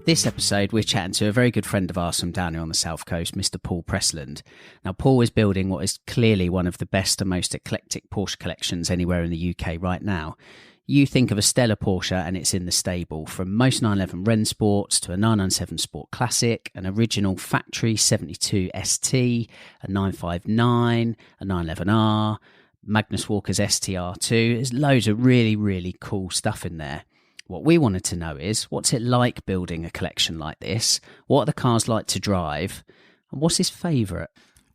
This episode, we're chatting to a very good friend of ours from down here on the south coast, Mr. Paul Pressland. Now, Paul is building what is clearly one of the best and most eclectic Porsche collections anywhere in the UK right now. You think of a stellar Porsche and it's in the stable, from most 911 Rennsports to a 997 Sport Classic, an original factory 72 ST, a 959, a 911R, Magnus Walker's STR2. There's loads of really, really cool stuff in there. What we wanted to know is, what's it like building a collection like this? What are the cars like to drive? And what's his favourite?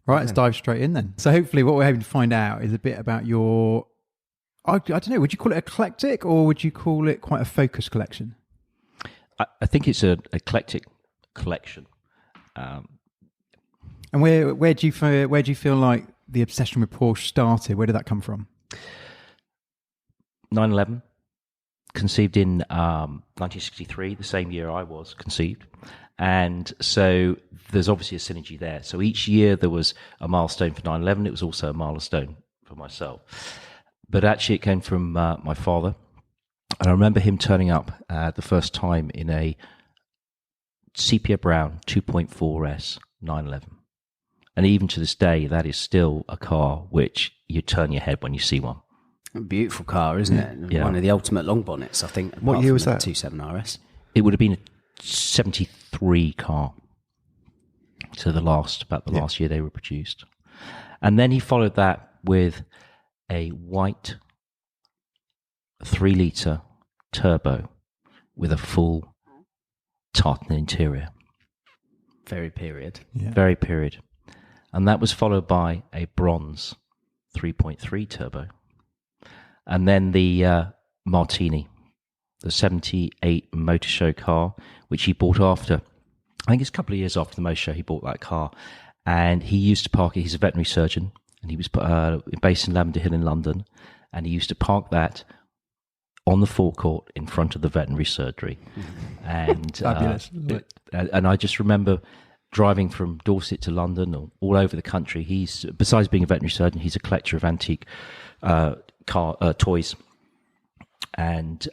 Right, let's dive straight in then. So hopefully what we're hoping to find out is a bit about your, I don't know, would you call it eclectic or would you call it quite a focused collection? I think it's an eclectic collection. And where do you feel like the obsession with Porsche started? Where did that come from? 911. Conceived in 1963, the same year I was conceived. And so there's obviously a synergy there. So each year there was a milestone for 911. It was also a milestone for myself. But actually it came from my father. And I remember him turning up the first time in a sepia brown 2.4S 911. And even to this day, that is still a car which you turn your head when you see one. A beautiful car, isn't it? Yeah. One of the ultimate long bonnets, I think. What year was that? 27 RS. It would have been a 73 car. So about the last year they were produced. And then he followed that with a white 3-litre turbo with a full tartan interior. Very period. Yeah. Very period. And that was followed by a bronze 3.3 turbo. And then the Martini, the 78 Motor Show car, which he bought after, I think it's a couple of years after the Motor Show he bought that car. And he used to park it, he's a veterinary surgeon, and he was based in Lavender Hill in London, and he used to park that on the forecourt in front of the veterinary surgery. And Fabulous. And I just remember driving from Dorset to London or all over the country. He's, besides being a veterinary surgeon, he's a collector of antique toys, and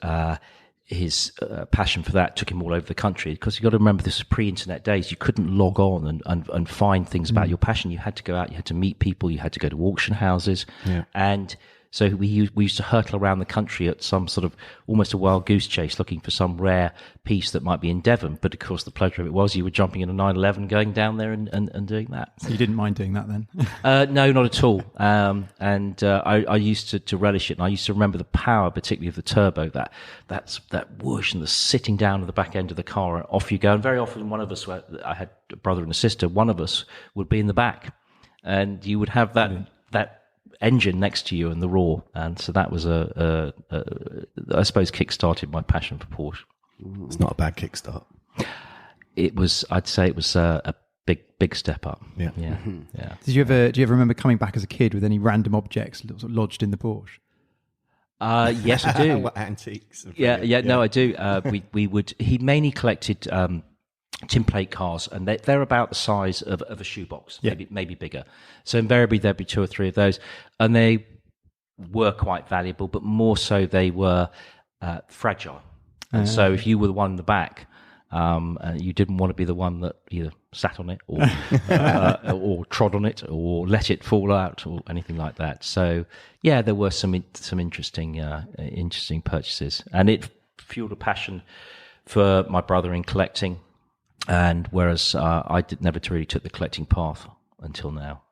his passion for that took him all over the country, because you've got to remember this was pre-internet days. You couldn't log on and find things about your passion. You had to go out, you had to meet people, you had to go to auction houses. And so we used to hurtle around the country at some sort of almost a wild goose chase, looking for some rare piece that might be in Devon. But of course, the pleasure of it was you were jumping in a 911, going down there and doing that. So you didn't mind doing that then? No, not at all. I used to relish it, and I used to remember the power, particularly of the turbo, that whoosh and the sitting down at the back end of the car, and off you go. And very often, one of us, I had a brother and a sister, one of us would be in the back, and you would have that engine next to you and the roar, and so that was I suppose kick-started my passion for Porsche. It's not a bad kickstart. I'd say it was a big step up. Yeah. Yeah. Do you ever remember coming back as a kid with any random objects sort of lodged in the Porsche? Yes, I do. What antiques? Yeah. No, I do. He mainly collected tin plate cars, and they're about the size of a shoebox, maybe bigger. So invariably there'd be 2 or 3 of those, and they were quite valuable, but more so they were fragile. And so if you were the one in the back, you didn't want to be the one that either sat on it or trod on it or let it fall out or anything like that. So yeah, there were some interesting purchases, and it fueled a passion for my brother in collecting. And whereas I never really took the collecting path until now.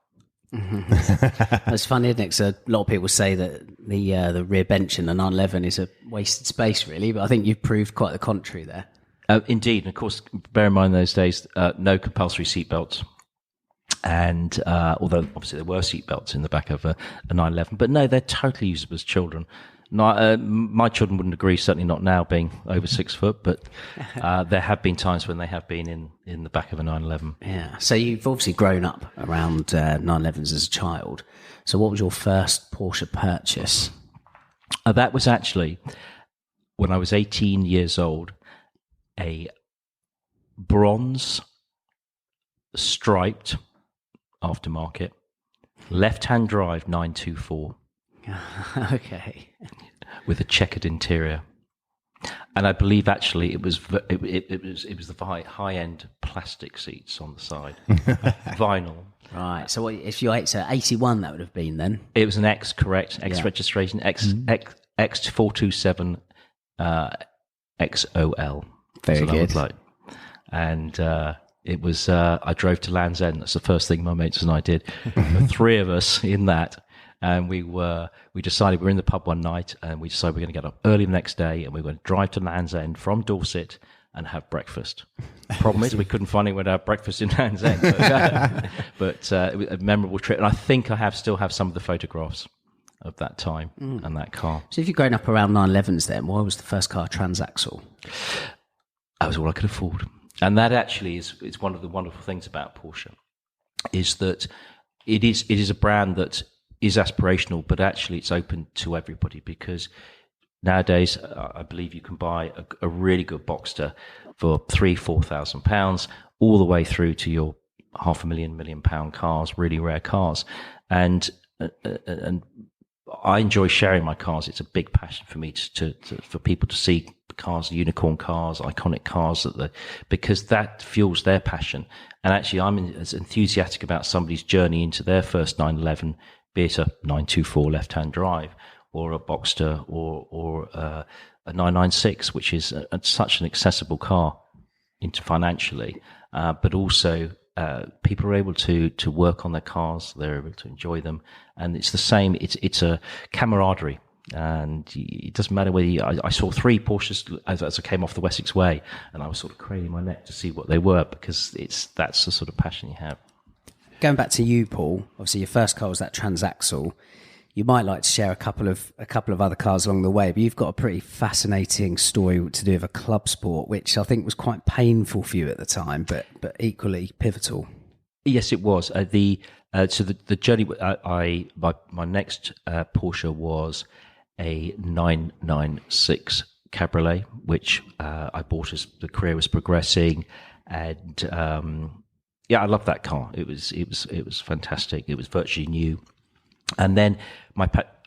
It's funny, isn't it? 'Cause a lot of people say that the rear bench in the 911 is a wasted space, really, but I think you've proved quite the contrary there. Indeed, and of course, bear in mind those days, no compulsory seatbelts. And although obviously there were seatbelts in the back of a 911, but no, they're totally usable as children. My children wouldn't agree, certainly not now, being over 6 foot, but there have been times when they have been in the back of a 911. Yeah, so you've obviously grown up around 911s as a child. So what was your first Porsche purchase? That was actually, when I was 18 years old, a bronze striped aftermarket left-hand drive 924 Okay. with a checkered interior. And I believe actually it was the high-end plastic seats on the side, vinyl. Right. So if you're 81, that would have been then. It was an X, correct? X registration, X427 XOL. Very good. And it was. I drove to Land's End. That's the first thing my mates and I did. The three of us in that. And we decided we were in the pub one night, and we decided we were going to get up early the next day, and we were going to drive to Land's End from Dorset and have breakfast. Problem is, we couldn't find anywhere to have breakfast in Land's End, but it was a memorable trip. And I think I still have some of the photographs of that time and that car. So if you're growing up around 911s, then why was the first car transaxle? That was all I could afford, and that actually is one of the wonderful things about Porsche, is that it is a brand that is aspirational, but actually it's open to everybody, because nowadays I believe you can buy a really good Boxster for £4,000, all the way through to your £500,000, £1 million cars, really rare cars, and I enjoy sharing my cars. It's a big passion for me for people to see cars, unicorn cars, iconic cars, because that fuels their passion. And actually, I'm as enthusiastic about somebody's journey into their first 911, be it a 924 left-hand drive, or a Boxster, or a 996, which is such an accessible car financially, but also people are able to work on their cars, they're able to enjoy them, and it's the same. It's a camaraderie, and it doesn't matter whether I saw 3 Porsches as I came off the Wessex Way, and I was sort of craning my neck to see what they were, because that's the sort of passion you have. Going back to you, Paul, obviously your first car was that transaxle. You might like to share a couple of other cars along the way, but you've got a pretty fascinating story to do with a club sport, which I think was quite painful for you at the time, but equally pivotal. Yes, it was. So the journey. My next Porsche was a 996 Cabriolet, which I bought as the career was progressing, and I loved that car. It was fantastic. It was virtually new. And then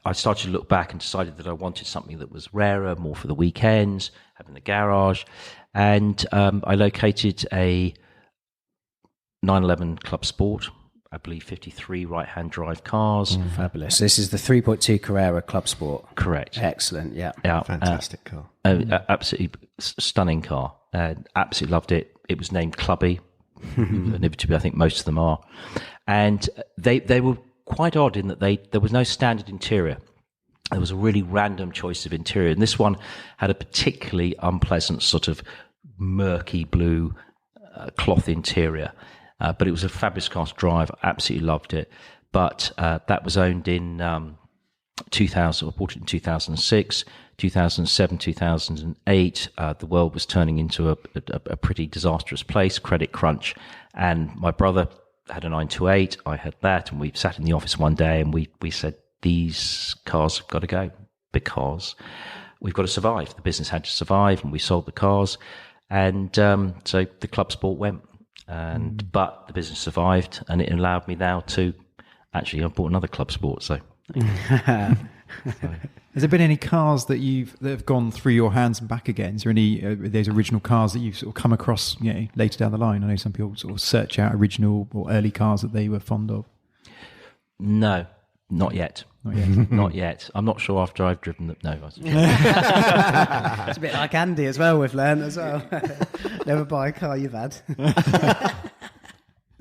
I started to look back and decided that I wanted something that was rarer, more for the weekends, having the garage. And I located a 911 Club Sport, I believe 53 right-hand drive cars. Fabulous. This is the 3.2 Carrera Club Sport. Correct. Excellent, yeah. Fantastic car. Absolutely stunning car. Absolutely loved it. It was named Clubby. Inevitably, I think most of them are. And they were quite odd in that there was no standard interior. There was a really random choice of interior, and this one had a particularly unpleasant sort of murky blue cloth interior, but it was a fabulous car to drive. I absolutely loved it. But that was owned in 2000. I bought it in 2006, 2007, 2008. The world was turning into a pretty disastrous place, credit crunch, and my brother had a 928, I had that, and we sat in the office one day and we said, these cars have got to go, because we've got to survive. The business had to survive, and we sold the cars, and so the Club Sport went, but the business survived, and it allowed me now to actually, I bought another Club Sport, so. Has there been any cars that have gone through your hands and back again? Is there any those original cars that you've sort of come across, later down the line? I know some people sort of search out original or early cars that they were fond of. No, not yet. Not yet. I'm not sure after I've driven them. No. It's a bit like Andy as well. We've learned as well. Never buy a car you've had.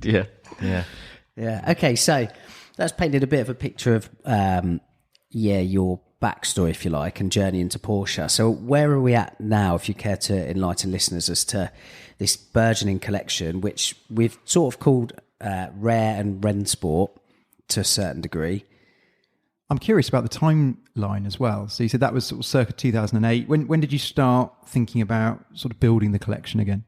Yeah. Okay, so that's painted a bit of a picture of your backstory, if you like, and journey into Porsche. So where are we at now, if you care to enlighten listeners as to this burgeoning collection, which we've sort of called rare and Rennsport to a certain degree? I'm curious about the timeline as well. So you said that was sort of circa 2008. When did you start thinking about sort of building the collection again?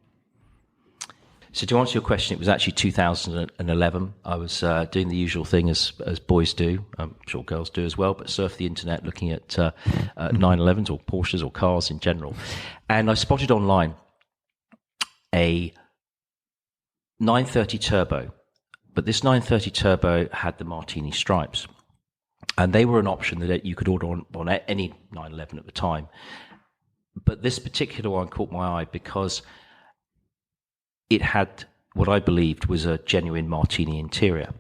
So to answer your question, it was actually 2011. I was doing the usual thing as boys do. I'm sure girls do as well, but surf the internet looking at 911s or Porsches or cars in general. And I spotted online a 930 Turbo, but this 930 Turbo had the Martini stripes. And they were an option that you could order on any 911 at the time. But this particular one caught my eye because it had what I believed was a genuine Martini interior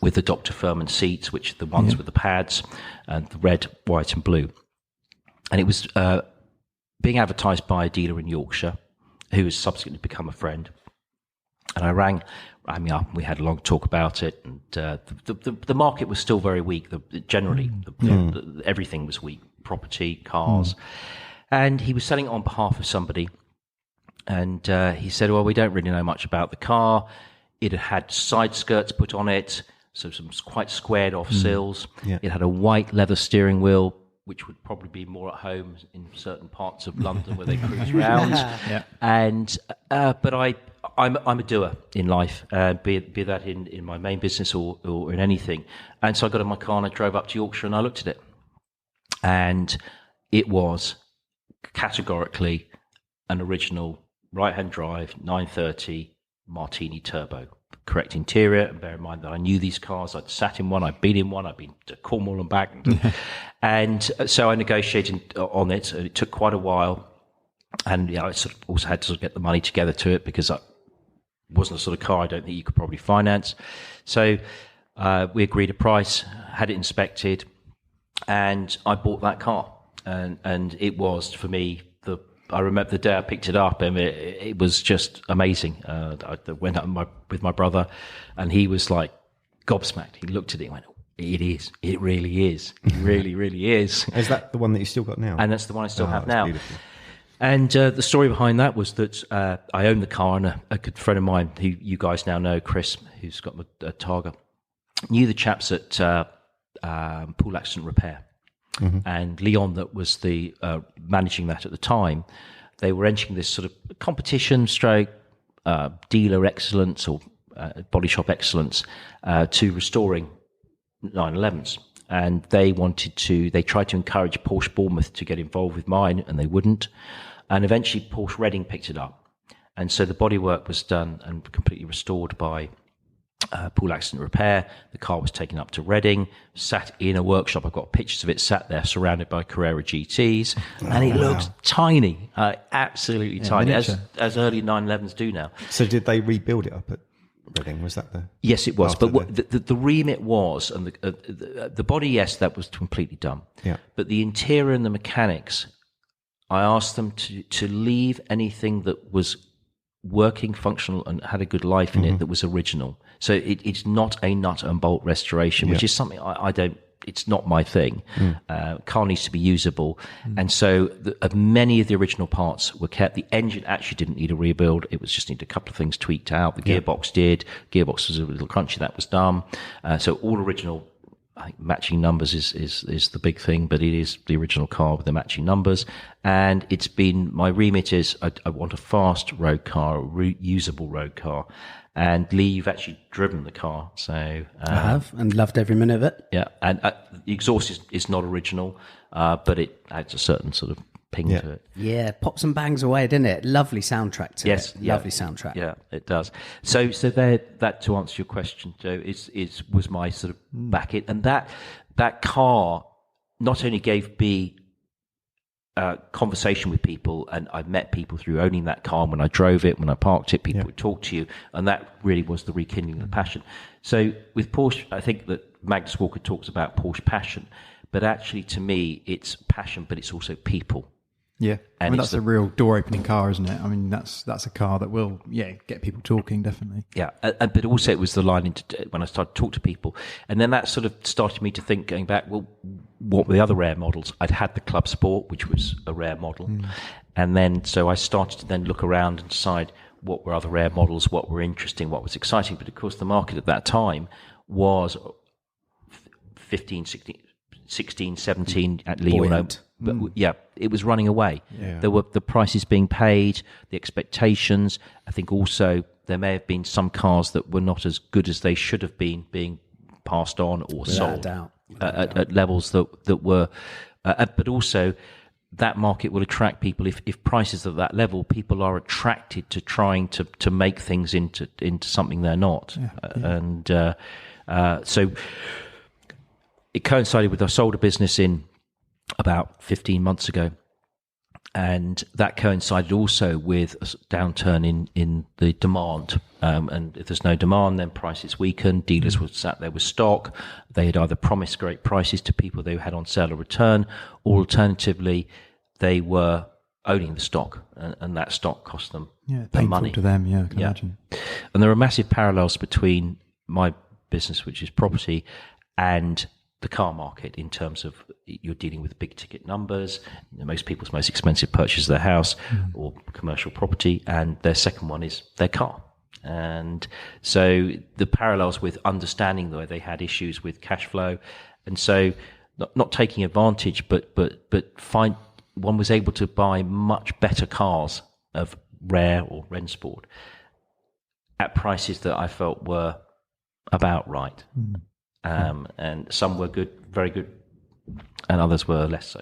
with the Dr. Furman seats, which are the ones with the pads, and the red, white and blue. And it was being advertised by a dealer in Yorkshire who has subsequently become a friend. And I rang me up and we had a long talk about it. And the market was still very weak. Generally, everything was weak. Property, cars. And he was selling it on behalf of somebody. And he said, well, we don't really know much about the car. It had side skirts put on it, so some quite squared off sills. Yeah. It had a white leather steering wheel, which would probably be more at home in certain parts of London where they cruise around. And but I'm a doer in life, be that in my main business or in anything. And so I got in my car and I drove up to Yorkshire and I looked at it. And it was categorically an original right-hand drive 930 Martini Turbo. Correct interior, and bear in mind that I knew these cars. I'd sat in one, I'd been in one, I'd been to Cornwall and back. And so I negotiated on it, and it took quite a while. And I sort of also had to get the money together to it because it wasn't the sort of car I don't think you could probably finance. So we agreed a price, had it inspected, and I bought that car. And it was, for me, I remember the day I picked it up, and it was just amazing. I went up with my brother, and he was like gobsmacked. He looked at it and went, it is. It really is. It really, really is. Is that the one that you still got now? And that's the one I still have now. Beautiful. And the story behind that was that I owned the car, and a good friend of mine, who you guys now know, Chris, who's got the Targa, knew the chaps at Pool Accident Repair. And Leon, that was the managing that at the time, they were entering this sort of competition stroke dealer excellence or body shop excellence to restoring 911s. And they tried to encourage Porsche Bournemouth to get involved with mine, and they wouldn't. And eventually Porsche Reading picked it up. And so the bodywork was done and completely restored by Pool Accident Repair. The car was taken up to Reading, sat in a workshop. I've got pictures of it sat there surrounded by Carrera GTs, and it looks tiny, absolutely tiny, as early 911s do now. So did they rebuild it up at Reading? Was that the... Yes, it was. But what the remit was, and the body, yes, that was completely done. Yeah. But the interior and the mechanics, I asked them to leave anything that was working, functional, and had a good life in it that was original. So it's not a nut and bolt restoration, which is something I don't. It's not my thing. Car needs to be usable, and so many of the original parts were kept. The engine actually didn't need a rebuild; it was just needed a couple of things tweaked out. The gearbox did. Gearbox was a little crunchy. That was done. So all original. I think matching numbers is the big thing, but it is the original car with the matching numbers. And it's been, my remit is I want a fast road car, a usable road car. And Lee, you've actually driven the car. So I have, and loved every minute of it. Yeah. And the exhaust is not original, but it adds a certain sort of ping to it. Yeah, pops and bangs away, didn't it? Lovely soundtrack to it. Lovely soundtrack. Yeah, it does. So there, that, to answer your question, Joe, was my sort of back it, and that car not only gave me conversation with people, and I met people through owning that car. And when I drove it, when I parked it, people would talk to you, and that really was the rekindling of the passion. So with Porsche, I think that Magnus Walker talks about Porsche passion, but actually to me, it's passion, but it's also people. Yeah, and I mean, that's a real door-opening car, isn't it? I mean, that's a car that will, get people talking, definitely. Yeah, but also it was the line when I started to talk to people. And then that sort of started me to think, going back, well, what were the other rare models? I'd had the Club Sport, which was a rare model. And then, so I started to then look around and decide what were other rare models, what were interesting, what was exciting. But of course, the market at that time was 15, 16, 17 at Leo. But it was running away. There were the prices being paid, the expectations. I think also there may have been some cars that were not as good as they should have been being passed on or sold at levels that were, but also that market will attract people. If prices are at that level, people are attracted to trying to make things into something they're not. And so it coincided with I sold a business in about 15 months ago. And that coincided also with a downturn in the demand. And if there's no demand, then prices weaken. Dealers were sat there with stock. They had either promised great prices to people they had on sale or return, or alternatively, they were owning the stock, and that stock cost them money. To them, I can imagine. And there are massive parallels between my business, which is property, and the car market in terms of you're dealing with big ticket numbers. Most people's most expensive purchase is their house or commercial property, and their second one is their car. And so the parallels with understanding where they had issues with cash flow, and so not taking advantage, but one was able to buy much better cars of rare or Rennsport at prices that I felt were about right. And some were good, very good, and others were less so.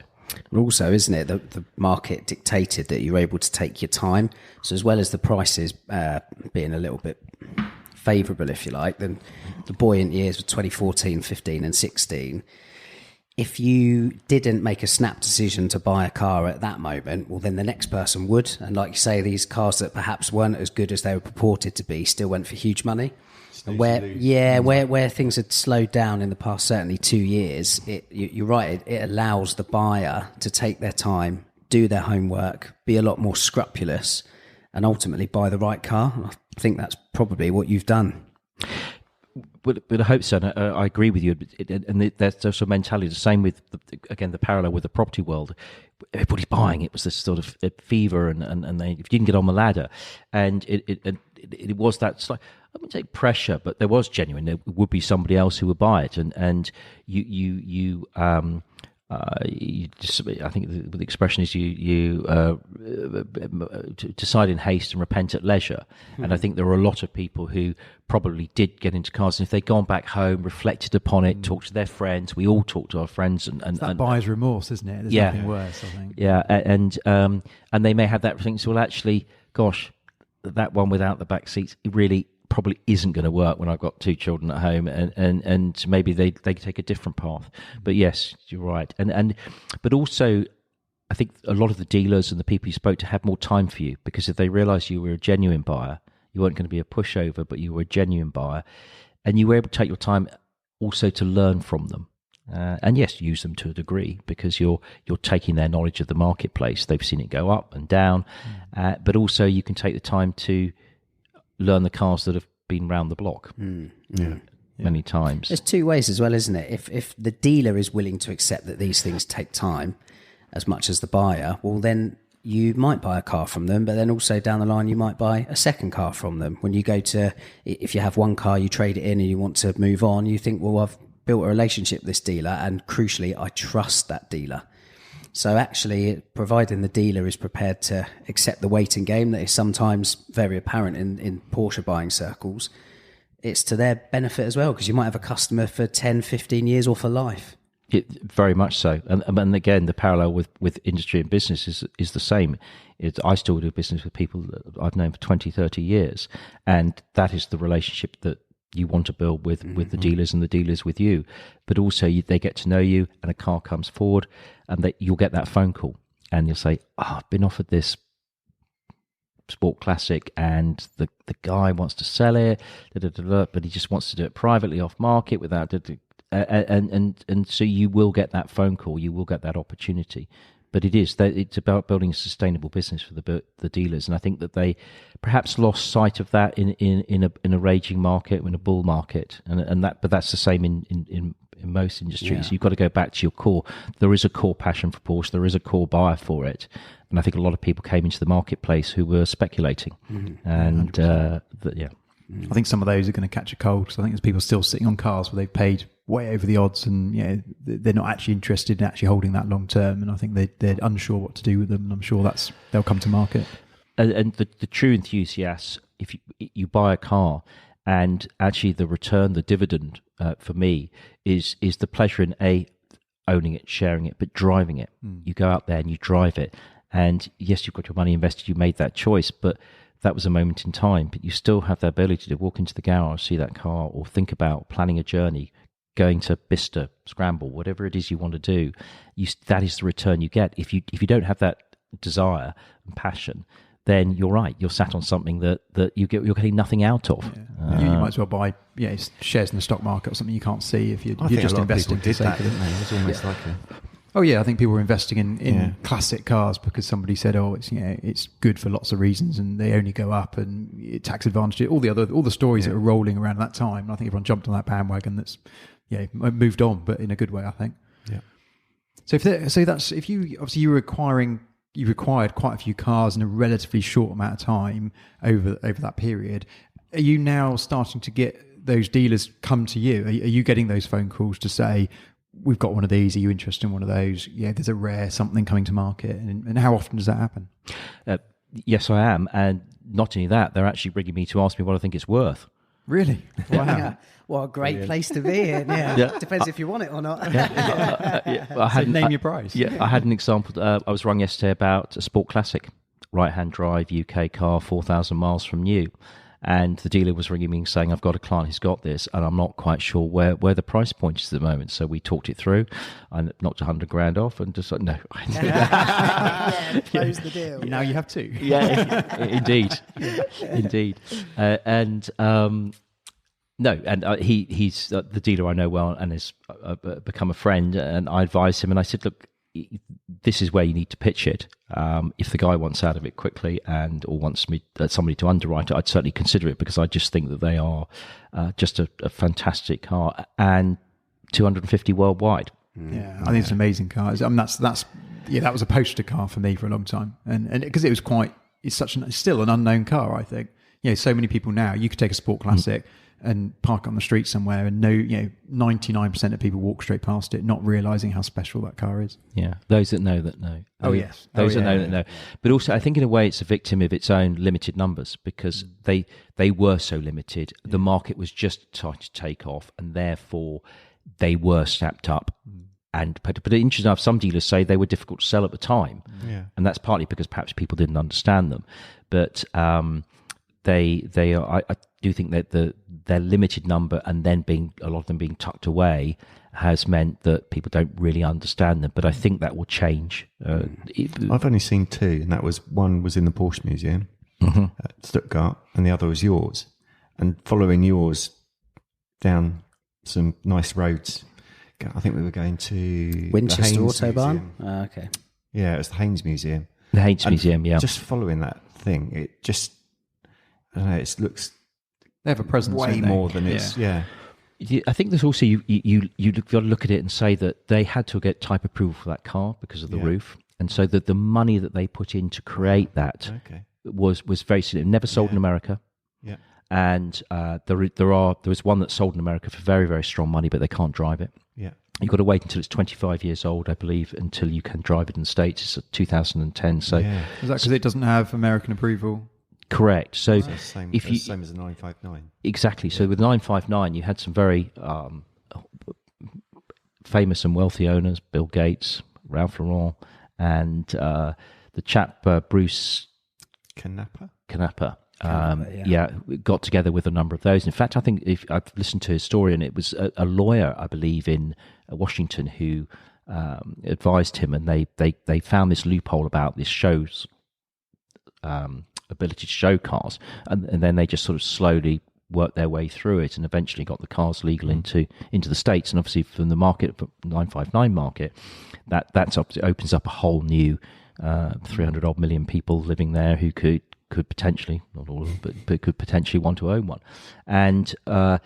But also, isn't it, the market dictated that you're able to take your time. So as well as the prices being a little bit favourable, if you like, then the buoyant years of 2014, 15 and 16, if you didn't make a snap decision to buy a car at that moment, well, then the next person would. And like you say, these cars that perhaps weren't as good as they were purported to be still went for huge money. And where things had slowed down in the past, certainly 2 years, you're right, it allows the buyer to take their time, do their homework, be a lot more scrupulous, and ultimately buy the right car. I think that's probably what you've done. But I hope so. And I agree with you. And there's also a mentality, the same with, the parallel with the property world. Everybody's buying. It was this sort of fever, and they, if you didn't get on the ladder, and it was that slight, I wouldn't say pressure, but there was genuine. There would be somebody else who would buy it, and you just, I think the expression is you decide in haste and repent at leisure. And I think there were a lot of people who probably did get into cars, and if they'd gone back home, reflected upon it, talked to their friends, we all talk to our friends, and that buyer's remorse, isn't it? There's nothing worse, I think. Yeah, and they may have that thing. So, well, actually, gosh, that one without the back seats, it really probably isn't going to work when I've got two children at home, and maybe they take a different path. But yes, you're right. But also, I think a lot of the dealers and the people you spoke to had more time for you, because if they realised you were a genuine buyer, you weren't going to be a pushover, but you were a genuine buyer, and you were able to take your time also to learn from them. And yes, use them to a degree, because you're taking their knowledge of the marketplace. They've seen it go up and down, but also you can take the time to learn the cars that have been round the block many times. There's two ways as well, isn't it? If the dealer is willing to accept that these things take time as much as the buyer, well, then you might buy a car from them, but then also down the line you might buy a second car from them. When you go to, if you have one car, you trade it in and you want to move on, you think, well, I've built a relationship with this dealer, and crucially, I trust that dealer. So actually, providing the dealer is prepared to accept the waiting game that is sometimes very apparent in Porsche buying circles, it's to their benefit as well, because you might have a customer for 10, 15 years or for life. Very much so. And again, the parallel with industry and business is the same. I still do business with people that I've known for 20, 30 years. And that is the relationship that you want to build with the dealers, and the dealers with you. But also they get to know you, and a car comes forward, and you'll get that phone call, and you'll say, I've been offered this Sport Classic, and the guy wants to sell it, but he just wants to do it privately off market without... And so you will get that phone call, you will get that opportunity. But it's about building a sustainable business for the dealers, and I think that they perhaps lost sight of that in a raging market, in a bull market, but that's the same in most industries. You've got to go back to your core. There is a core passion for Porsche. There is a core buyer for it, and I think a lot of people came into the marketplace who were speculating, and I think some of those are going to catch a cold. So I think there's people still sitting on cars where they've paid way over the odds, and they're not actually interested in actually holding that long term. And I think they're unsure what to do with them. And I'm sure they'll come to market. and the true enthusiasts, if you buy a car, and actually the return, the dividend for me is the pleasure in owning it, sharing it, but driving it. You go out there and you drive it, and yes, you've got your money invested, you made that choice, but that was a moment in time. But you still have the ability to walk into the garage, see that car, or think about planning a journey, going to Bicester, Scramble, whatever it is you want to do. That is the return you get. If you don't have that desire and passion, then you're right. You're sat on something that you're getting nothing out of. Yeah. You might as well buy shares in the stock market or something you can't see if you're just investing. Did that, didn't they? It was almost like a... Oh yeah, I think people were investing in classic cars because somebody said, "Oh, it's good for lots of reasons, and they only go up and tax advantage." All the stories that were rolling around at that time. I think everyone jumped on that bandwagon. That's moved on, but in a good way, I think. Yeah. So if you were acquiring. You required quite a few cars in a relatively short amount of time over that period. Are you now starting to get those dealers come to you? Are you getting those phone calls to say, we've got one of these, are you interested in one of those? Yeah, there's a rare something coming to market. And how often does that happen? Yes, I am. And not only that, they're actually ringing me to ask me what I think it's worth. Really? Wow. Yeah. What a great place to be in. Yeah. Depends if you want it or not. Name your price. Yeah, I had an example. I was rung yesterday about a Sport Classic, right-hand drive UK car, 4,000 miles from new. And the dealer was ringing me and saying, I've got a client who's got this, and I'm not quite sure where the price point is at the moment. So we talked it through. I knocked 100 grand off and just like, no. Close the deal. Now you have two. Yeah, indeed. No, and he's the dealer I know well and has become a friend, and I advised him and I said, look, this is where you need to pitch it. If the guy wants out of it quickly or wants somebody to underwrite it, I'd certainly consider it, because I just think that they are just a fantastic car, and 250 worldwide. Yeah, I think it's an amazing car. I mean, that was a poster car for me for a long time, and because it's still an unknown car. I think so many people now. You could take a Sport Classic and park it on the street somewhere, and 99% of people walk straight past it, not realizing how special that car is. Yeah, those that know that know. Yes, those that know that know. But also, I think in a way, it's a victim of its own limited numbers, because they were so limited. The market was just starting to take off, and therefore they were snapped up. But interesting enough, some dealers say they were difficult to sell at the time, and that's partly because perhaps people didn't understand them. But they are. I do think that their limited number, and then a lot of them being tucked away, has meant that people don't really understand them. But I think that will change. I've only seen two, and one was in the Porsche Museum at Stuttgart, and the other was yours. And following yours down some nice roads, I think we were going to Winchester the Autobahn. Okay. Yeah, it was the Haynes Museum. The Haynes Museum, yeah. Just following that thing, it just, I don't know, it looks they have a presence way more than it's, I think there's also, you've got to look at it and say that they had to get type approval for that car because of the roof. And so that the money that they put in to create that was very significant. Never sold in America. Yeah. And there was one that sold in America for very, very strong money, but they can't drive it. Yeah. You've got to wait until it's 25 years old, I believe, until you can drive it in the States. It's 2010. So is that because it doesn't have American approval? Correct. So same as the 959. Exactly. So with 959, you had some very famous and wealthy owners: Bill Gates, Ralph Lauren, and the chap Bruce Canappa. Got together with a number of those. In fact, I think if I've listened to his story, and it was a lawyer, I believe, in Washington who advised him, and they found this loophole about this show's ability to show cars, and then they just sort of slowly worked their way through it, and eventually got the cars legal into the States. And obviously, from the market, 959 market, that opens up a whole new 300 odd million people living there who could potentially, not all of them, but could potentially want to own one. And but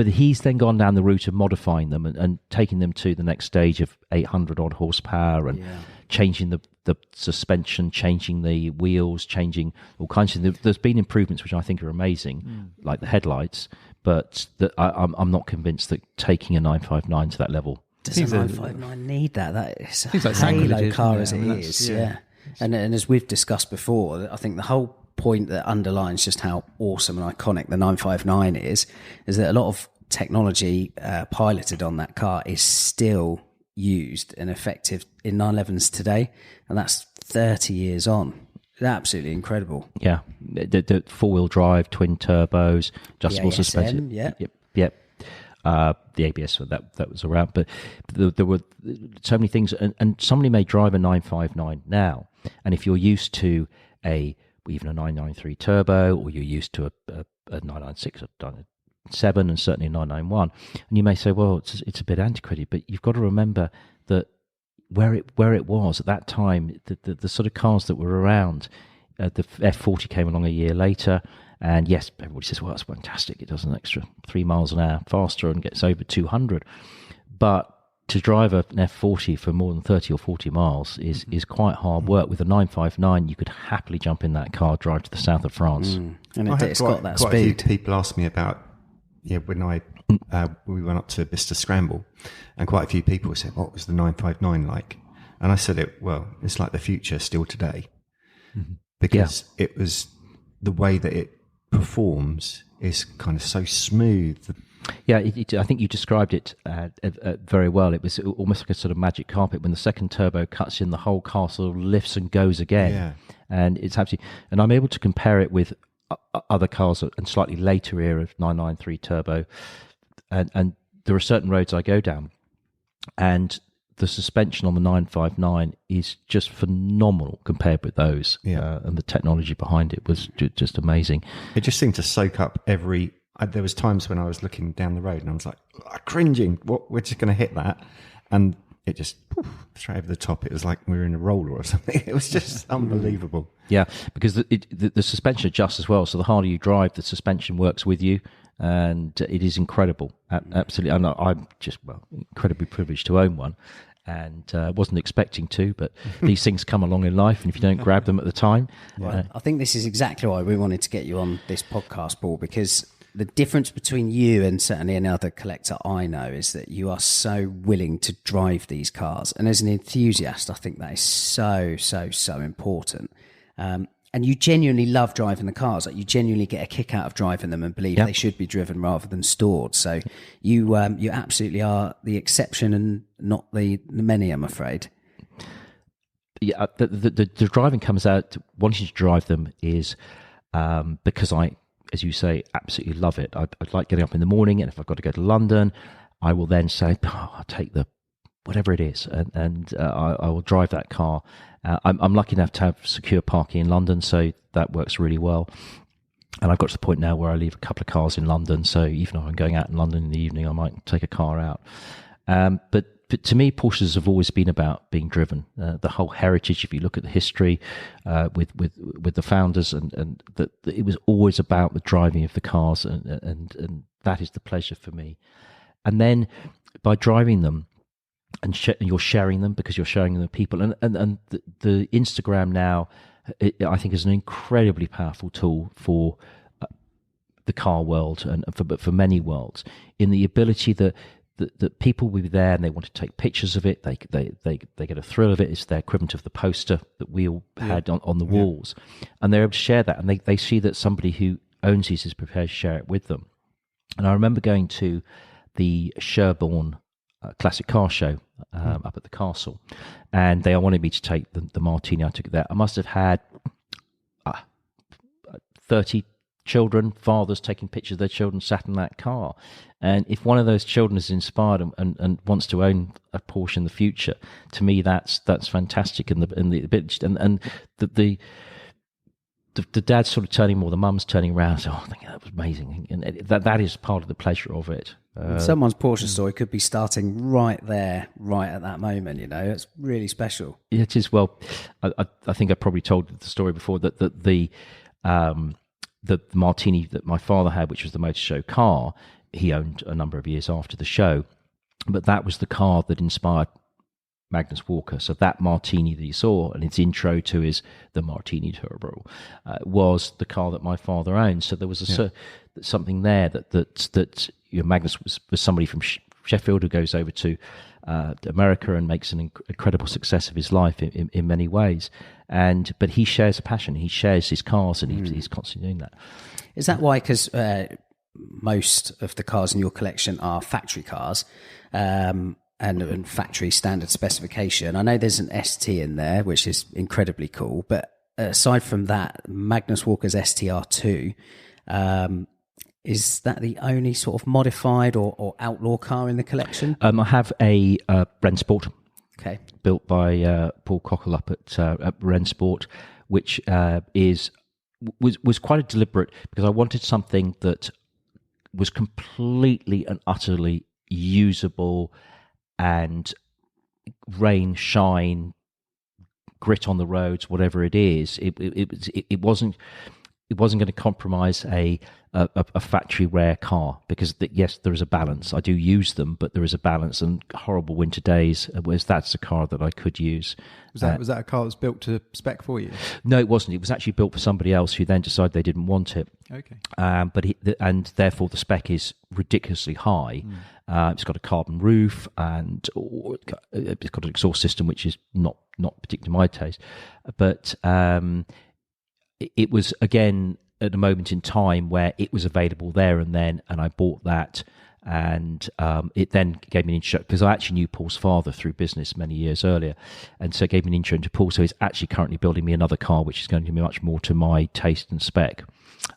he's then gone down the route of modifying them and taking them to the next stage of 800 odd horsepower and changing the suspension, changing the wheels, changing all kinds of things. There's been improvements which I think are amazing, like the headlights, but I'm not convinced that taking a 959 to that level. Does a 959 need that? That is a halo car as it is. And as we've discussed before, I think the whole point that underlines just how awesome and iconic the 959 is that a lot of technology piloted on that car is still used and effective in 911s today, and that's 30 years on. Absolutely incredible. Yeah, the four-wheel drive, twin turbos, adjustable suspension. Yep. The ABS that was around, but there were so many things. And somebody may drive a 959 now, and if you're used to even a 993 turbo, or you're used to a 996, a 7, and certainly a 991, and you may say, well, it's a bit antiquated, but you've got to remember that where it was at that time, the sort of cars that were around, the F40 came along a year later, and yes, everybody says, well, that's fantastic, it does an extra 3 miles an hour faster and gets over 200, but to drive an F40 for more than 30 or 40 miles is quite hard work. With a 959, you could happily jump in that car, drive to the south of France. And it's got that quite speed. A few people ask me about, when we went up to Bicester Scramble, and quite a few people said, what was the 959 like? And I said, it's like the future still today. Because it was the way that it performs is kind of so smooth. Yeah, I think you described it very well. It was almost like a sort of magic carpet. When the second turbo cuts in, the whole car sort of lifts and goes again. Yeah. And it's absolutely, and I'm able to compare it with other cars and slightly later era of 993 turbo. And there are certain roads I go down, and the suspension on the 959 is just phenomenal compared with those. And the technology behind it was just amazing. It just seemed to soak up every... There was times when I was looking down the road and I was like, cringing, what, we're just going to hit that. And it just, straight over the top. It was like we were in a roller or something. It was just unbelievable. Yeah, because the suspension adjusts as well. So the harder you drive, the suspension works with you. And it is incredible. Absolutely. I'm just, incredibly privileged to own one. And wasn't expecting to, but these things come along in life, and if you don't grab them at the time... I think this is exactly why we wanted to get you on this podcast, Paul, because the difference between you and certainly any other collector I know is that you are so willing to drive these cars. And as an enthusiast, I think that is so, so, so important. And you genuinely love driving the cars. Like, you genuinely get a kick out of driving them and believe they should be driven rather than stored. So you absolutely are the exception and not the many, I'm afraid. Yeah, the driving comes out, wanting to drive them is because I, as you say, absolutely love it. I like getting up in the morning, and if I've got to go to London, I will then say, I'll take the whatever it is, and I will drive that car. I'm lucky enough to have secure parking in London, so that works really well. And I've got to the point now where I leave a couple of cars in London, so even if I'm going out in London in the evening, I might take a car out. But to me, Porsches have always been about being driven. The whole heritage, if you look at the history with the founders, and that it was always about the driving of the cars, and that is the pleasure for me. And then by driving them, and you're sharing them because you're showing them to people, and the Instagram now, I think, is an incredibly powerful tool for the car world and for many worlds, in the ability that people will be there and they want to take pictures of it. They get a thrill of it. It's their equivalent of the poster that we all had on the walls, and they're able to share that, and they see that somebody who owns these is prepared to share it with them. And I remember going to the Sherborne classic car show up at the castle, and they wanted me to take the Martini. I took it there. I must have had 30 children, fathers taking pictures of their children sat in that car. And if one of those children is inspired and wants to own a Porsche in the future, to me that's fantastic. And the dad's sort of turning more, the mum's turning around. So, I think that was amazing, and that is part of the pleasure of it. Someone's Porsche story could be starting right there, right at that moment. It's really special. It is. Well, I think I probably told the story before that the Martini that my father had, which was the motor show car, he owned a number of years after the show, but that was the car that inspired Magnus Walker. So that Martini that he saw, and its intro to his the Martini Turbo, was the car that my father owned. So there was something there that Magnus was somebody from Sheffield, who goes over to America and makes an incredible success of his life in many ways. But he shares a passion. He shares his cars, and he's constantly doing that. Is that why? Because most of the cars in your collection are factory cars and factory standard specification. I know there's an ST in there, which is incredibly cool. But aside from that, Magnus Walker's STR2, is that the only sort of modified or outlaw car in the collection? I have a Rennsport, okay, built by Paul Cockle up at Rennsport, which was quite a deliberate, because I wanted something that was completely and utterly usable, and rain, shine, grit on the roads, whatever it is. It wasn't going to compromise a factory rare car, because yes, there is a balance. I do use them, but there is a balance, and horrible winter days, whereas that's a car that I could use. Was that a car that was built to spec for you? No, it wasn't. It was actually built for somebody else who then decided they didn't want it. Okay. And therefore the spec is ridiculously high. It's got a carbon roof, and it's got an exhaust system which is not particularly my taste. But it was, again, at a moment in time where it was available there and then, and I bought that, and it then gave me an intro, because I actually knew Paul's father through business many years earlier, and so it gave me an intro into Paul. So he's actually currently building me another car, which is going to be much more to my taste and spec.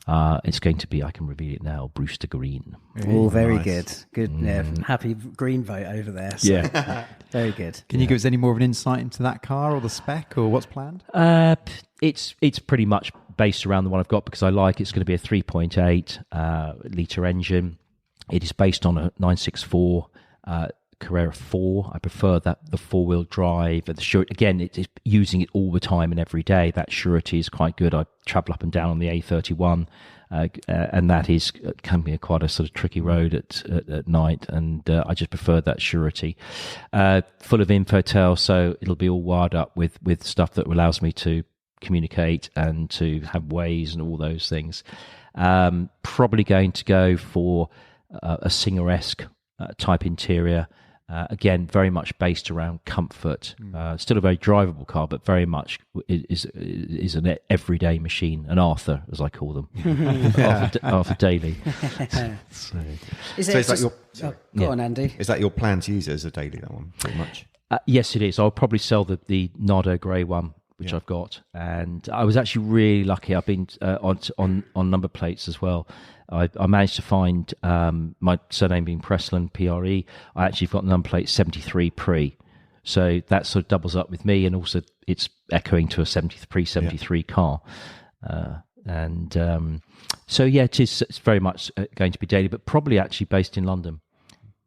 It's going to be, I can reveal it now, Brewster Green. Oh, very nice. Good. Yeah, happy green vote over there. So. Yeah. Very good. Can you give us any more of an insight into that car or the spec or what's planned? It's pretty much based around the one I've got, because I like it's going to be a 3.8 litre engine. It is based on a 964 Carrera 4. I prefer that, the four-wheel drive. And again, it's using it all the time and every day. That surety is quite good. I travel up and down on the A31, and that can be quite a sort of tricky road at night, and I just prefer that surety. Full of infotail, so it'll be all wired up with stuff that allows me to communicate and to have ways and all those things. Probably going to go for a Singer-esque type interior. Again, very much based around comfort. Still a very drivable car, but very much is an everyday machine, an Arthur, as I call them, Arthur Daily. Go on, Andy. Is that your plan to use it as a daily, that one, pretty much? Yes, it is. I'll probably sell the Nardo Grey one, which I've got, and I was actually really lucky. I've been on number plates as well. I managed to find, my surname being Presland, PRE, I actually got the number plate 73 Pre. So that sort of doubles up with me, and also it's echoing to a 73 car. So yeah, it's very much going to be daily, but probably actually based in London.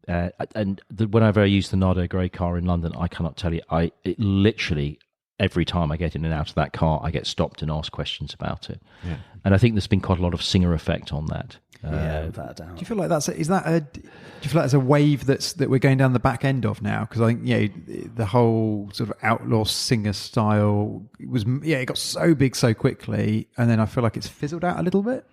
Whenever I use the Nardo Grey car in London, I cannot tell you, it literally, every time I get in and out of that car, I get stopped and asked questions about it. Yeah. And I think there's been quite a lot of Singer effect on that. Without a doubt. Do you feel like do you feel like it's a wave that we're going down the back end of now? Because I think, the whole sort of outlaw Singer style it got so big so quickly, and then I feel like it's fizzled out a little bit.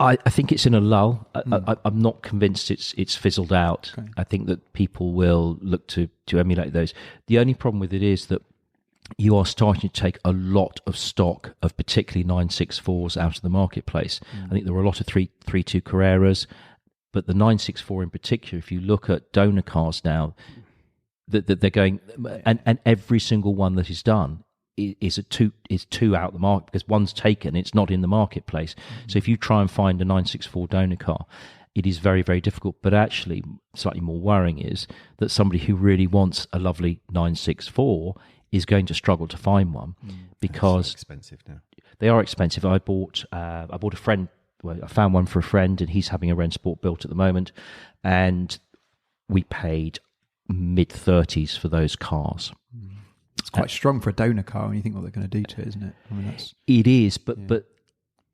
I think it's in a lull. I'm not convinced it's fizzled out. Okay. I think that people will look to emulate those. The only problem with it is that you are starting to take a lot of stock of particularly 964s out of the marketplace. I think there were a lot of 3.2 Carreras, but the 964 in particular, if you look at donor cars now, that they're going, and every single one that is done is two out the market, because one's taken, it's not in the marketplace. So if you try and find a 964 donor car, it is very, very difficult. But actually, slightly more worrying is that somebody who really wants a lovely 964 is going to struggle to find one, because so expensive now. They are expensive. I bought a friend. Well, I found one for a friend, and he's having a Rennsport built at the moment, and we paid mid-30s for those cars. It's quite strong for a donor car when you think what they're going to do to it, isn't it? I mean, it is, but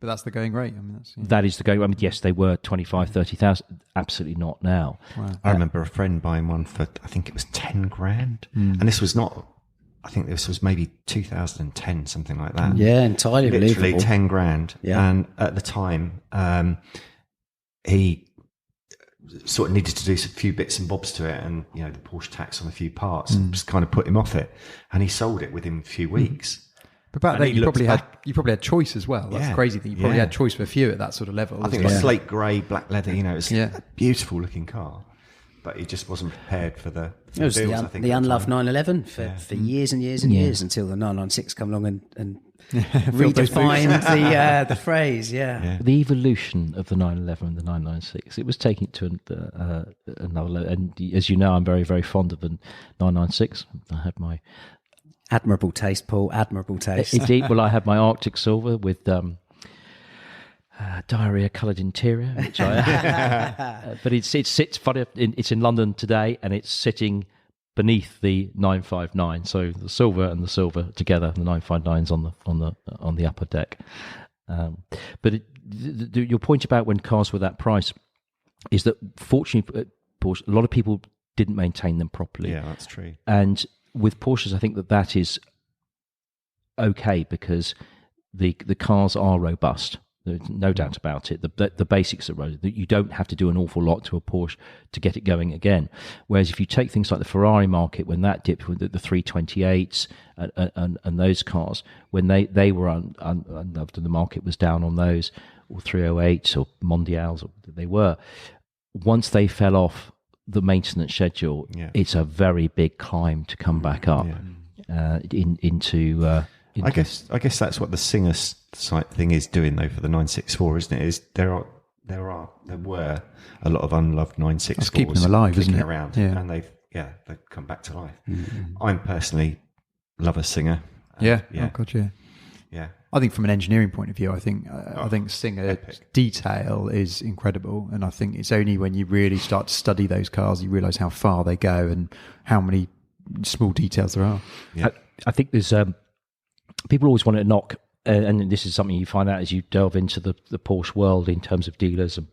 that's the going rate. I mean, that is the going. I mean, yes, they were 25, 30,000. Absolutely not now. Wow. I remember a friend buying one for, I think it was 10 grand, and this was not. I think this was maybe 2010, something like that. Yeah, entirely literally believable. 10 grand. Yeah. And at the time, he sort of needed to do a few bits and bobs to it, and the Porsche tax on a few parts just kind of put him off it, and he sold it within a few weeks. But back then, you probably had choice as well. That's the crazy thing. You probably had choice for a few at that sort of level. I think it was slate grey, black leather. It was a beautiful looking car, but he just wasn't prepared for the. It was the unloved 911 for years and years and years until the 996 come along and redefined the phrase. Yeah, the evolution of the 911 and the 996. It was taking it to another level. And as you know, I'm very, very fond of the 996. I had my admirable taste, Paul. Admirable taste. Indeed. Well, I had my Arctic Silver with diarrhea-coloured interior, which but it sits funny. It's in London today, and it's sitting beneath the 959. So the silver and the silver together, the 959's on the upper deck. But your point about when cars were that price is that fortunately, Porsche, a lot of people didn't maintain them properly. Yeah, that's true. And with Porsches, I think that is okay because the cars are robust. There's no doubt about it. The basics are robust. You don't have to do an awful lot to a Porsche to get it going again. Whereas if you take things like the Ferrari market, when that dipped with the 328s and those cars, when they were unloved and the market was down on those, or 308s or Mondials, or they were, once they fell off the maintenance schedule, it's a very big climb to come back up into. I guess that's what the Singer site thing is doing though for the 964, isn't it? Is there were a lot of unloved 964s keeping them alive, isn't it? Around, and they've come back to life. I'm personally love a Singer. Oh god, yeah. I think from an engineering point of view, I think Singer epic. Detail is incredible, and I think it's only when you really start to study those cars you realise how far they go and how many small details there are. Yeah. I think there's people always want to knock, and this is something you find out as you delve into the Porsche world in terms of dealers and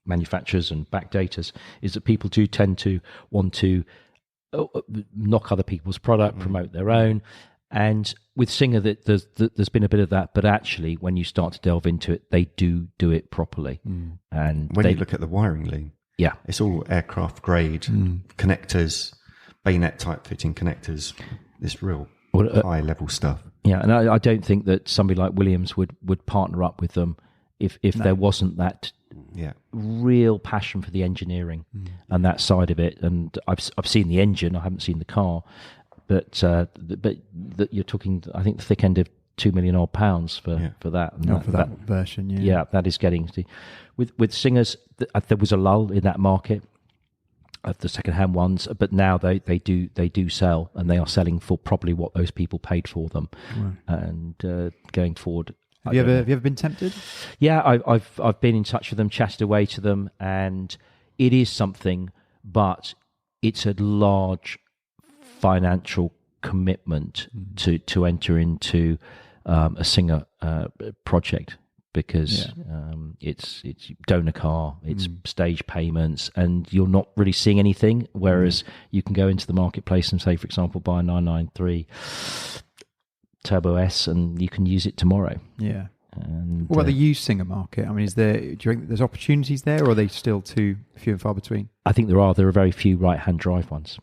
manufacturers and backdaters, is that people do tend to want to knock other people's product, promote their own. And with Singer, there's been a bit of that, but actually, when you start to delve into it, they do it properly. And when you look at the wiring, Lee, it's all aircraft grade connectors, bayonet type fitting connectors. It's real high level stuff. Yeah, and I don't think that somebody like Williams would partner up with them if there wasn't that real passion for the engineering and that side of it. And I've seen the engine, I haven't seen the car. But that you're talking, I think, the thick end of £2 million odd for that. And for that version, that is getting to. With Singers, there was a lull in that market of the second-hand ones, but now they do sell, and they are selling for probably what those people paid for them. Right. And going forward, have you ever been tempted? Yeah, I've been in touch with them, chatted away to them, and it is something, but it's a large financial commitment to enter into a Singer project, because it's you don't own a car, it's stage payments, and you're not really seeing anything. Whereas you can go into the marketplace and say, for example, buy a 993 Turbo S, and you can use it tomorrow. Yeah. And, what about the used Singer market? I mean, do you think there's opportunities there, or are they still too few and far between? I think there are. There are very few right-hand drive ones.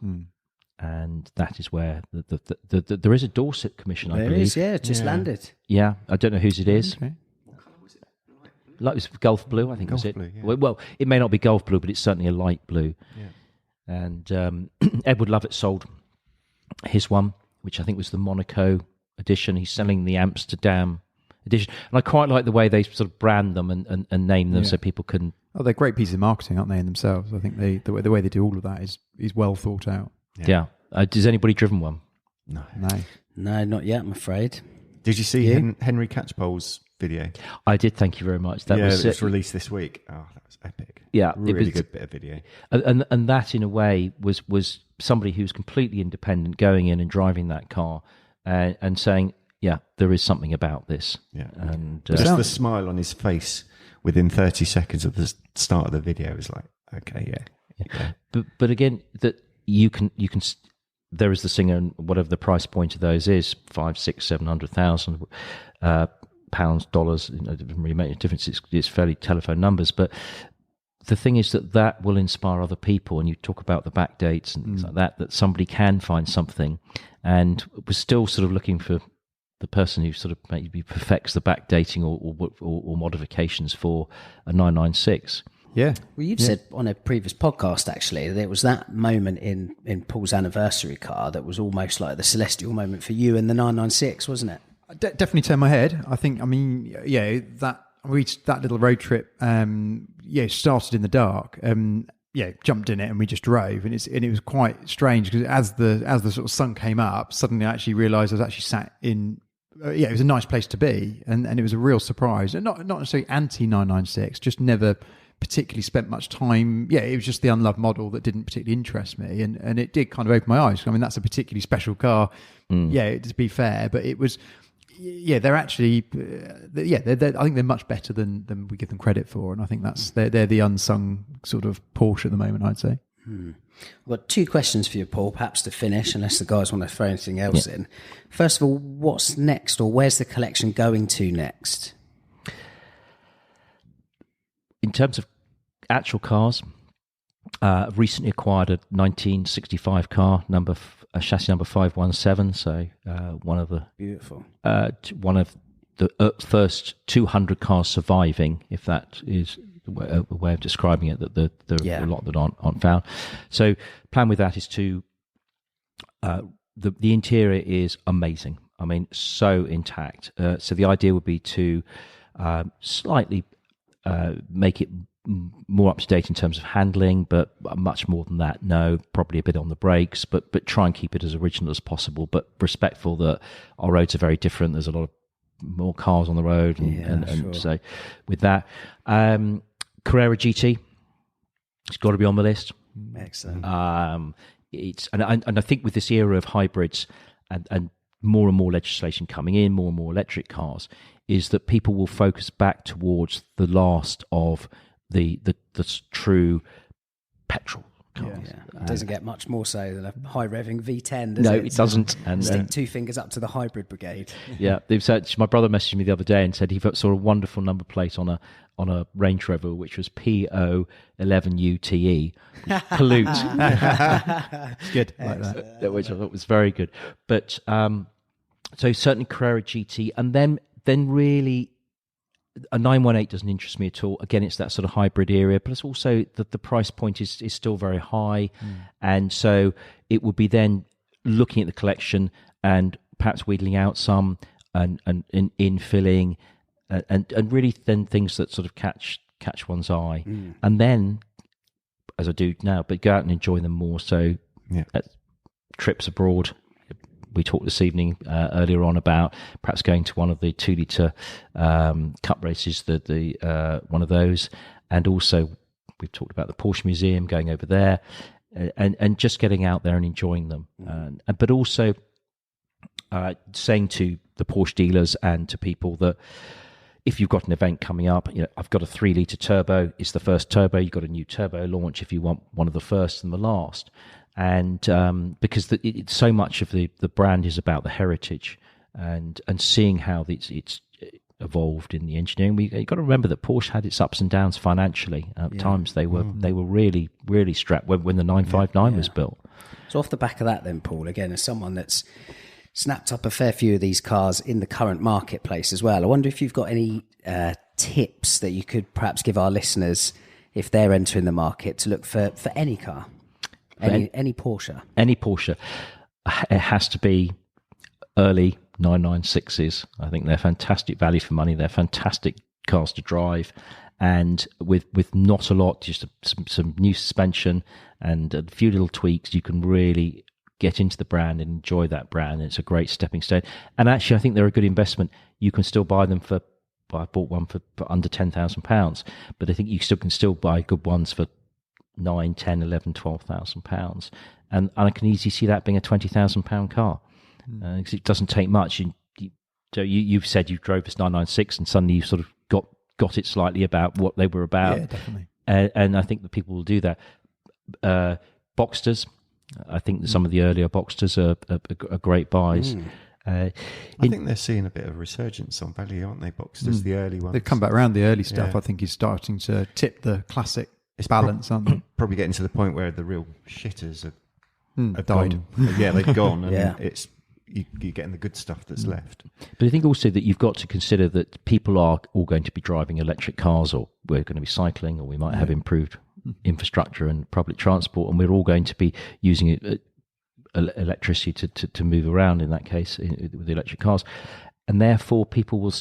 And that is where there is a Dorset commission, I believe. There is, just landed. Yeah, I don't know whose it is. Okay. Like it was Gulf Blue, I think Gulf was it. Blue, yeah. Well, it may not be Gulf Blue, but it's certainly a light blue. Yeah. And Edward Lovett sold his one, which I think was the Monaco edition. He's selling the Amsterdam edition. And I quite like the way they sort of brand them and name them so people can... Oh, they're great pieces of marketing, aren't they, in themselves? I think the way they do all of that is well thought out. Yeah. Has anybody driven one? No, not yet, I'm afraid. Did you see Henry Catchpole's video? I did, thank you very much. It was released this week. Oh, that was epic. Yeah. Really good bit of video. And that, in a way, was somebody who's completely independent going in and driving that car and saying, there is something about this. Yeah. And just the smile on his face within 30 seconds of the start of the video is like, okay, yeah. But again, that you can there is the Singer, and whatever the price point of those is, 500,000, 600,000, 700,000 pounds, dollars. It doesn't really make a difference. It's fairly telephone numbers, but the thing is that will inspire other people. And you talk about the back dates and things like that somebody can find something. And we're still sort of looking for the person who sort of maybe perfects the back dating or modifications for a 996. Yeah. Well, you've said on a previous podcast, actually, there was that moment in Paul's anniversary car that was almost like the celestial moment for you and the 996, wasn't it? Definitely turned my head. I think, that little road trip, started in the dark. Jumped in it and we just drove, and it was quite strange because as the sort of sun came up, suddenly I actually realised I was actually sat in. It was a nice place to be, and it was a real surprise. And not necessarily anti 996, just never particularly spent much time. Yeah, it was just the unloved model that didn't particularly interest me, and it did kind of open my eyes. I mean, that's a particularly special car. To be fair, but it was. Yeah, they're actually. I think they're much better than we give them credit for, and I think they're the unsung sort of Porsche at the moment, I'd say. I've got two questions for you, Paul, perhaps to finish, unless the guys want to throw anything else in. First of all, what's next, or where's the collection going to next? In terms of actual cars, I've recently acquired a 1965 car, chassis number 517. So one of the beautiful, one of the first 200 cars surviving, if that is a way of describing it. That there are a lot that aren't found. So plan with that is to the interior is amazing. I mean, so intact. So the idea would be to slightly make it more up to date in terms of handling, but much more than that, no. Probably a bit on the brakes, but try and keep it as original as possible, but respectful that our roads are very different. There's a lot of more cars on the road, and so with that, Carrera GT, it's got to be on the list. Excellent. It's and I think with this era of hybrids and more legislation coming in, more and more electric cars, is that people will focus back towards the last of the true petrol cars. It doesn't get much more so than a high revving V10, does it? No, it doesn't. And stick two fingers up to the hybrid brigade. Yeah, they've said, my brother messaged me the other day and said he saw a wonderful number plate on a Range Rover, which was PO11UTE, pollute. It's good, like that. Which I thought was very good. But so certainly Carrera GT, and then really. A 918 doesn't interest me at all. Again, it's that sort of hybrid area, but it's also the price point is still very high. And so it would be then looking at the collection and perhaps wheedling out some and infilling and really then things that sort of catch one's eye. And then, as I do now, but go out and enjoy them more. So trips abroad. We talked this evening earlier on about perhaps going to one of the 2-litre cup races, the one of those, and also we've talked about the Porsche Museum, going over there, and just getting out there and enjoying them, but also saying to the Porsche dealers and to people that if you've got an event coming up, I've got a 3-litre turbo. It's the first turbo. You've got a new turbo launch if you want one of the first and the last. And because so much of the brand is about the heritage and seeing how it's evolved in the engineering. You've got to remember that Porsche had its ups and downs financially. At times they were really, really strapped when the 959 was built. So off the back of that then, Paul, again, as someone that's snapped up a fair few of these cars in the current marketplace as well, I wonder if you've got any tips that you could perhaps give our listeners if they're entering the market to look for any car. Any Porsche. Any Porsche. It has to be early 996s. I think they're fantastic value for money. They're fantastic cars to drive. And with not a lot, just some new suspension and a few little tweaks, you can really get into the brand and enjoy that brand. It's a great stepping stone. And actually, I think they're a good investment. You can still buy them I bought one for under £10,000. But I think you can still buy good ones for 9, 10, 11, 12,000 pounds, and I can easily see that being a £20,000 car because it doesn't take much. You've said you drove this 996 and suddenly you sort of got it slightly about what they were about. Yeah, definitely. And I think that people will do that. Boxsters, I think that some of the earlier Boxsters are great buys. I think they're seeing a bit of a resurgence on value, aren't they, Boxsters? The early ones. They've come back around. The early stuff, I think, is starting to tip the classic it's balance, aren't they? Probably getting to the point where the real shitters are Died. gone. Yeah, they've gone, and Yeah. it's you're getting the good stuff that's left. But I think also that you've got to consider that people are all going to be driving electric cars, or we're going to be cycling, or we might have improved infrastructure and public transport, and we're all going to be using electricity to move around in that case with the electric cars. And therefore, people will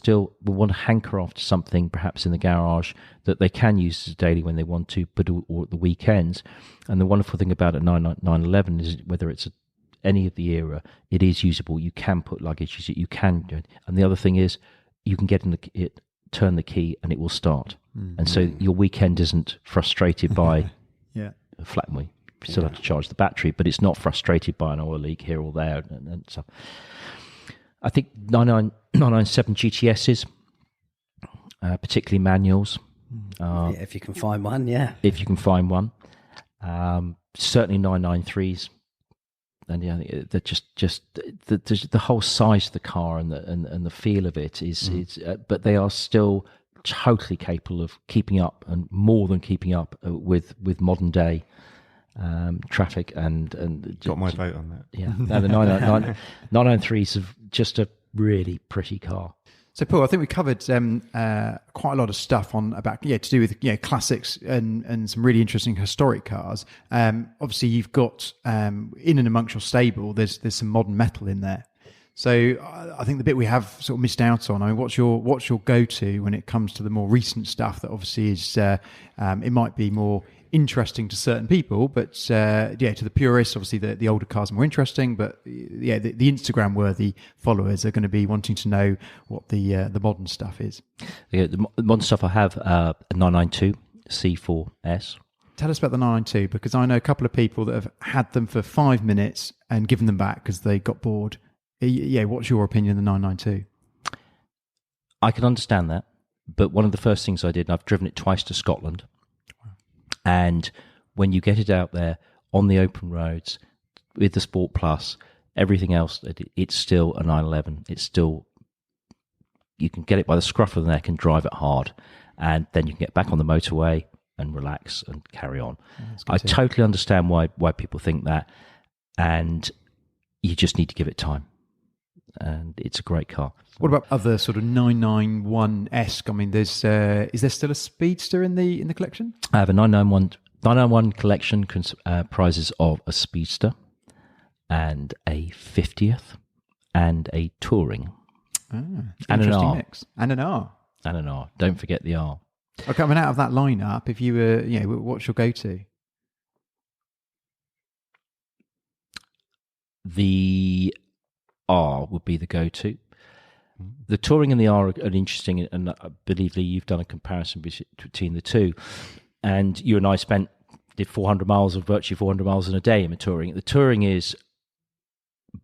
want to hanker after something, perhaps in the garage, that they can use daily when they want to, but or at the weekends. And the wonderful thing about a 911 is whether it's any of the era, it is usable. You can put luggage, you can do it. And the other thing is, you can get in it, turn the key, and it will start. And so your weekend isn't frustrated by a flat wheel. You still have to charge the battery, but it's not frustrated by an oil leak here or there and stuff. I think 997 GTSs, particularly manuals. If you can find one, yeah. If you can find one. Certainly 993s. And yeah, they're just the whole size of the car and the feel of it is but they are still totally capable of keeping up, and more than keeping up with modern day traffic and Got my vote on that. Yeah, no, the 993s are just a really pretty car. So, Paul, I think we covered quite a lot of stuff to do with classics and some really interesting historic cars. Obviously, you've got in and amongst your stable, there's some modern metal in there. So, I think the bit we have sort of missed out on. I mean, what's your go-to when it comes to the more recent stuff that obviously is it might be more interesting to certain people, but to the purists, obviously the older cars are more interesting. But the Instagram worthy followers are going to be wanting to know what the modern stuff is. Yeah, the modern stuff I have a 992 C4S. Tell us about the 992, because I know a couple of people that have had them for 5 minutes and given them back because they got bored. Yeah, what's your opinion of the 992? I can understand that, but one of the first things I did, and I've driven it twice to Scotland. And when you get it out there on the open roads with the Sport Plus, everything else, it's still a 911. It's still, you can get it by the scruff of the neck and drive it hard. And then you can get back on the motorway and relax and carry on. I totally understand why people think that. And you just need to give it time. And it's a great car. What about other sort of 991-esque? I mean, is there still a Speedster in the collection? I have a 991 collection comprises of a Speedster and a 50th and a Touring. And an R. Mix. And an R. And an R. Don't forget the R. Okay, coming out of that lineup, if you were, what's your go-to? The R would be the go-to. The Touring and the R are interesting, and I believe, Lee, you've done a comparison between the two. And you and I did 400 miles, or virtually 400 miles in a day in the Touring. The Touring is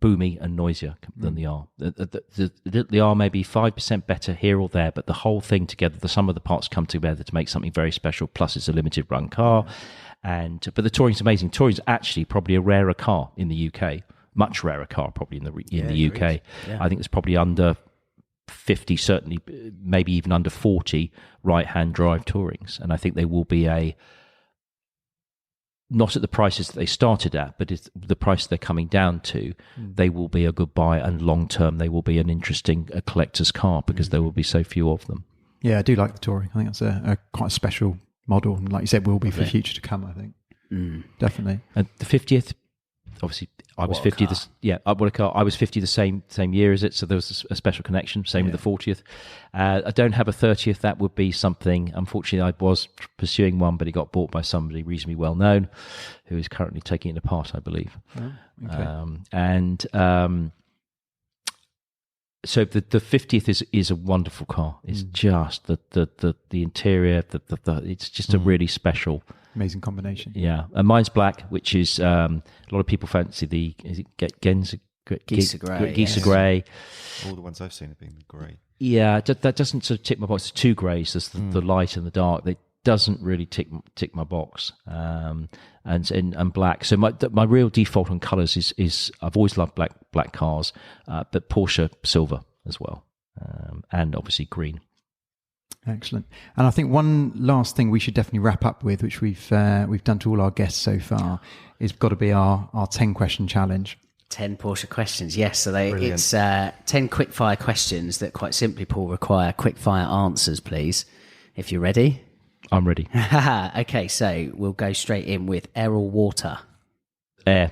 boomy and noisier than the R. The R may be 5% better here or there, but the whole thing together, the sum of the parts come together to make something very special. Plus, it's a limited run car. But the Touring's amazing. Touring's actually probably a rarer car in the UK. Much rarer car probably in the UK. Yeah. I think there's probably under 50, certainly maybe even under 40 right-hand drive Tourings. And I think they will be not at the prices that they started at, but it's the price they're coming down to, they will be a good buy, and long-term they will be an interesting collector's car because there will be so few of them. Yeah, I do like the Touring. I think that's a quite a special model. And like you said, will be for the future to come, I think. Definitely. And the 50th, obviously, I was 50. What a car! I was 50 the same year as it, so there was a special connection. Same with the 40th. I don't have a 30th. That would be something. Unfortunately, I was pursuing one, but it got bought by somebody reasonably well known, who is currently taking it apart, I believe. Oh, okay. So the 50th is a wonderful car. It's just the interior. It's just a really special. Amazing combination. Yeah, and mine's black, which is a lot of people fancy the Geezer grey. All the ones I've seen have been grey. Yeah, that doesn't sort of tick my box. There's two greys. There's the light and the dark. It doesn't really tick my box. And black. So my real default on colours is I've always loved black cars, but Porsche silver as well, and obviously green. Excellent. And I think one last thing we should definitely wrap up with, which we've done to all our guests so far, is got to be our 10-question challenge. 10 Porsche questions, yes. So it's 10 quickfire questions that quite simply, Paul, require quickfire answers, please. If you're ready. I'm ready. Okay, so we'll go straight in with air or water. Air.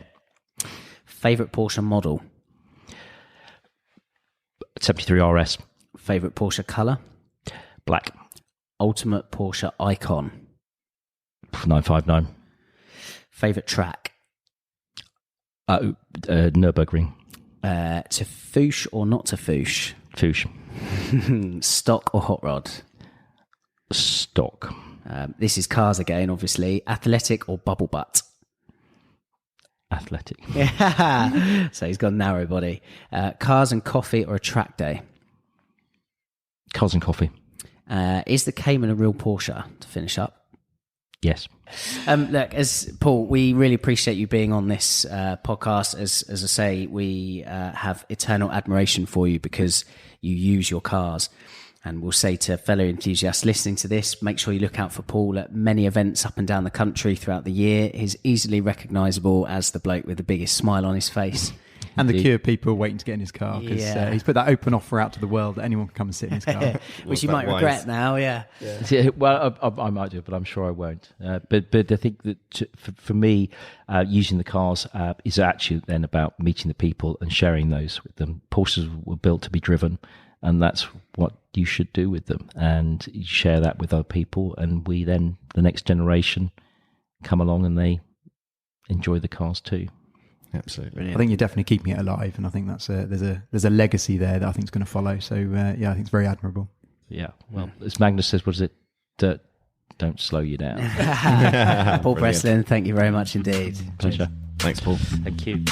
Favourite Porsche model. 73 RS. Favourite Porsche colour. Black. Ultimate Porsche icon. 959. Favourite track. Nürburgring. To foosh or not to foosh? Foosh. Stock or hot rod? Stock. This is cars again, obviously. Athletic or bubble butt? Athletic. So he's got a narrow body. Cars and coffee or a track day? Cars and coffee. Is the Cayman a real Porsche, to finish up? Yes. Look, as Paul, we really appreciate you being on this podcast. As I say, we have eternal admiration for you because you use your cars. And we'll say to fellow enthusiasts listening to this, make sure you look out for Paul at many events up and down the country throughout the year. He's easily recognisable as the bloke with the biggest smile on his face. And the queue of people waiting to get in his car, because he's put that open offer out to the world that anyone can come and sit in his car. Which you might regret now, yeah. Well, I might do, but I'm sure I won't. But I think that for me, using the cars is actually then about meeting the people and sharing those with them. Porsches were built to be driven, and that's what you should do with them. And you share that with other people, and we then, the next generation, come along and they enjoy the cars too. Absolutely. Brilliant. I think you're definitely keeping it alive, and I think that's there's a legacy there that I think is going to follow. So I think it's very admirable. Yeah. Well, as Magnus says, what is it? Dirt don't slow you down. Paul Breslin, thank you very much indeed. Pleasure. Thanks, Paul. Thank you.